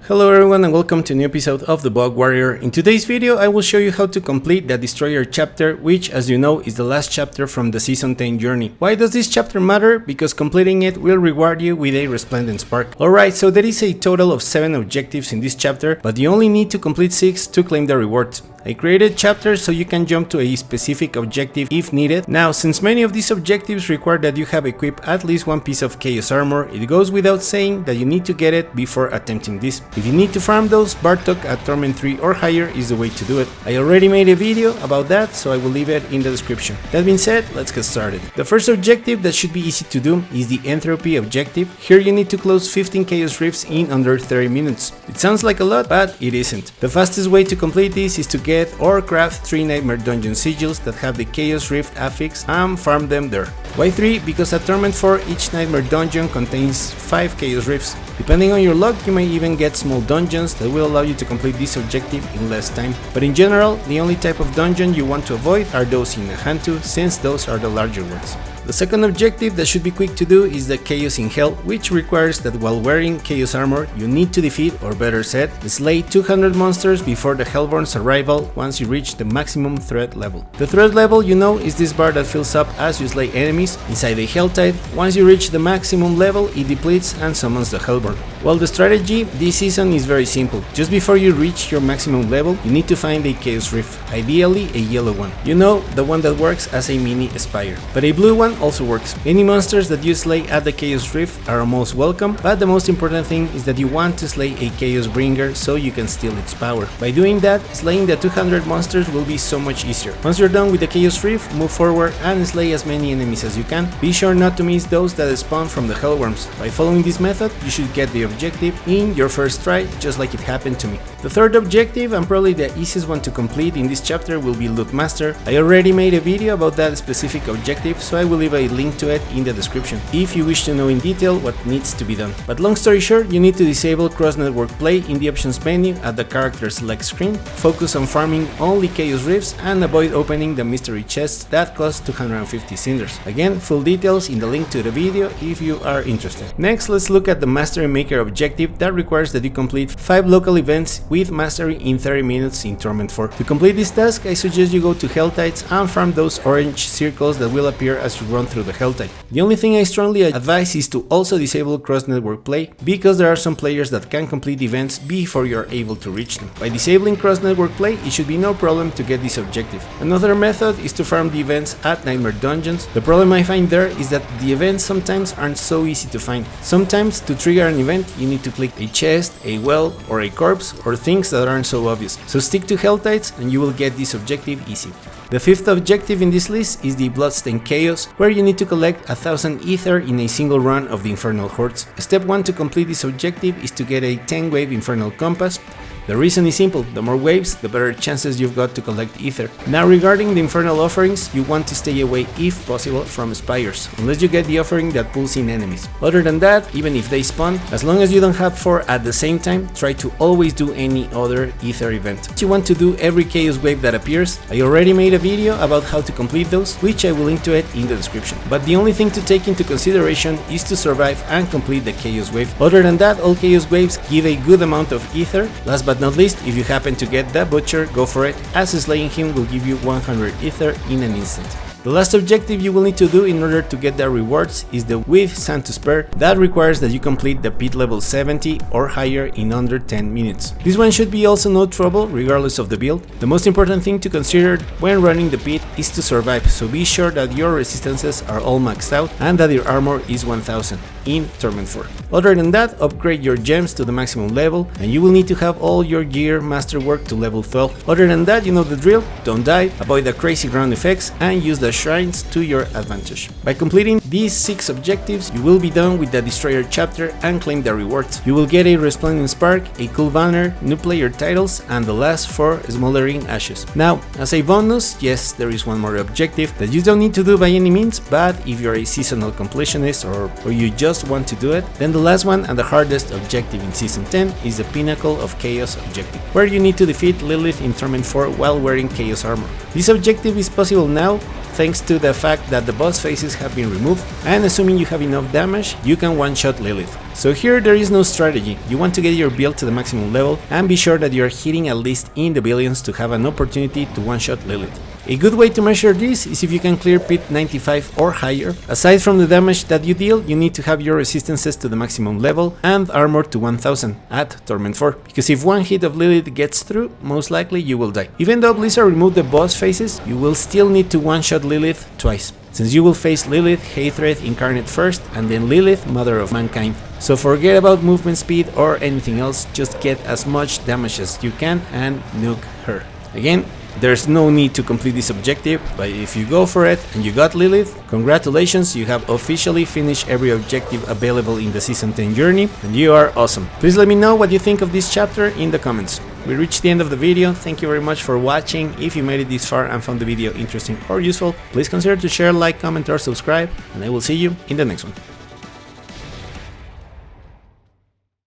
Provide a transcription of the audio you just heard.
Hello everyone and welcome to a new episode of the Bug Warrior. In today's video I will show you how to complete the Destroyer chapter, which as you know is the last chapter from the Season 10 journey. Why does this chapter matter? Because completing it will reward you with a Resplendent Spark. Alright, so there is a total of 7 objectives in this chapter, but you only need to complete 6 to claim the rewards. I created chapters so you can jump to a specific objective if needed. Now, since many of these objectives require that you have equipped at least one piece of Chaos Armor, it goes without saying that you need to get it before attempting this. If you need to farm those, Bartok at Torment 3 or higher is the way to do it. I already made a video about that, so I will leave it in the description. That being said, let's get started. The first objective that should be easy to do is the Entropy objective. Here you need to close 15 Chaos Rifts in under 30 minutes. It sounds like a lot, but it isn't. The fastest way to complete this is to get or craft 3 Nightmare Dungeon sigils that have the Chaos Rift affix and farm them there. Why 3? Because at Torment 4 each Nightmare Dungeon contains 5 Chaos Rifts. Depending on your luck, you may even get small dungeons that will allow you to complete this objective in less time. But in general, the only type of dungeon you want to avoid are those in Hantu, since those are the larger ones. The second objective that should be quick to do is the Chaos in Hell, which requires that while wearing Chaos Armor, you need to defeat, or better said, slay 200 monsters before the Hellborne's arrival once you reach the maximum threat level. The threat level, you know, is this bar that fills up as you slay enemies inside the Helltide. Once you reach the maximum level, it depletes and summons the Hellborne. Well, the strategy this season is very simple. Just before you reach your maximum level, you need to find a Chaos Rift, ideally a yellow one. You know, the one that works as a mini Spire. But a blue one also works. Any monsters that you slay at the Chaos Rift are most welcome, but the most important thing is that you want to slay a Chaos Bringer so you can steal its power. By doing that, slaying the 200 monsters will be so much easier. Once you're done with the Chaos Rift, move forward and slay as many enemies as you can. Be sure not to miss those that spawn from the Hellworms. By following this method, you should get the objective in your first try, just like it happened to me. The third objective, and probably the easiest one to complete in this chapter, will be Lootmaster. I already made a video about that specific objective, so I will leave a link to it in the description if you wish to know in detail what needs to be done. But long story short, you need to disable cross-network play in the options menu at the character select screen, focus on farming only Chaos Rifts, and avoid opening the mystery chests that cost 250 cinders. Again, full details in the link to the video if you are interested. Next, let's look at the Mastery Maker objective that requires that you complete 5 local events with Mastery in 30 minutes in Torment 4. To complete this task, I suggest you go to Helltides and farm those orange circles that will appear as you run through the Helltide. The only thing I strongly advise is to also disable cross-network play, because there are some players that can complete events before you are able to reach them. By disabling cross-network play, it should be no problem to get this objective. Another method is to farm the events at Nightmare Dungeons. The problem I find there is that the events sometimes aren't so easy to find. Sometimes to trigger an event, you need to click a chest, a well, or a corpse, or things that aren't so obvious. So stick to Helltides and you will get this objective easy. The fifth objective in this list is the Bloodstained Chaos, where you need to collect 1000 Aether in a single run of the Infernal Hordes. Step 1 to complete this objective is to get a 10-wave Infernal Compass. The reason is simple, the more waves, the better chances you've got to collect Aether. Now regarding the Infernal offerings, you want to stay away if possible from spires, unless you get the offering that pulls in enemies. Other than that, even if they spawn, as long as you don't have 4 at the same time, try to always do any other Aether event. You want to do every Chaos Wave that appears. I already made a video about how to complete those, which I will link to it in the description. But the only thing to take into consideration is to survive and complete the Chaos Wave. Other than that, all Chaos Waves give a good amount of Aether. Last but not least, if you happen to get that Butcher, go for it, as slaying him will give you 100 Aether in an instant. The last objective you will need to do in order to get the rewards is the With Sand to Spare. That requires that you complete the pit level 70 or higher in under 10 minutes. This one should be also no trouble regardless of the build. The most important thing to consider when running the pit is to survive, so be sure that your resistances are all maxed out and that your armor is 1000 in Torment 4. Other than that, upgrade your gems to the maximum level and you will need to have all your gear masterwork to level 12. Other than that, you know the drill, don't die, avoid the crazy ground effects and use the shrines to your advantage. By completing these 6 objectives, you will be done with the Destroyer chapter and claim the rewards. You will get a Resplendent Spark, a cool banner, new player titles, and the last 4 Smoldering Ashes. Now, as a bonus, yes, there is one more objective that you don't need to do by any means, but if you're a seasonal completionist or you just want to do it, then the last one and the hardest objective in Season 10 is the Pinnnacle of Chaos objective, where you need to defeat Lilith in Torment 4 while wearing Chaos Armor. This objective is possible now thanks to the fact that the boss faces have been removed, health, and assuming you have enough damage, you can one-shot Lilith. So here there is no strategy, you want to get your build to the maximum level and be sure that you are hitting at least in the billions to have an opportunity to one-shot Lilith. A good way to measure this is if you can clear pit 95 or higher. Aside from the damage that you deal, you need to have your resistances to the maximum level and armor to 1000 at Torment IV, because if one hit of Lilith gets through, most likely you will die. Even though Blizzard removed the boss phases, you will still need to one-shot Lilith twice, since you will face Lilith, Hatred Incarnate first, and then Lilith, Mother of Mankind. So forget about movement speed or anything else, just get as much damage as you can and nuke her. Again, there's no need to complete this objective, but if you go for it and you got Lilith, congratulations, you have officially finished every objective available in the Season 10 journey, and you are awesome. Please let me know what you think of this chapter in the comments. We reached the end of the video, thank you very much for watching. If you made it this far and found the video interesting or useful, please consider to share, like, comment or subscribe, and I will see you in the next one.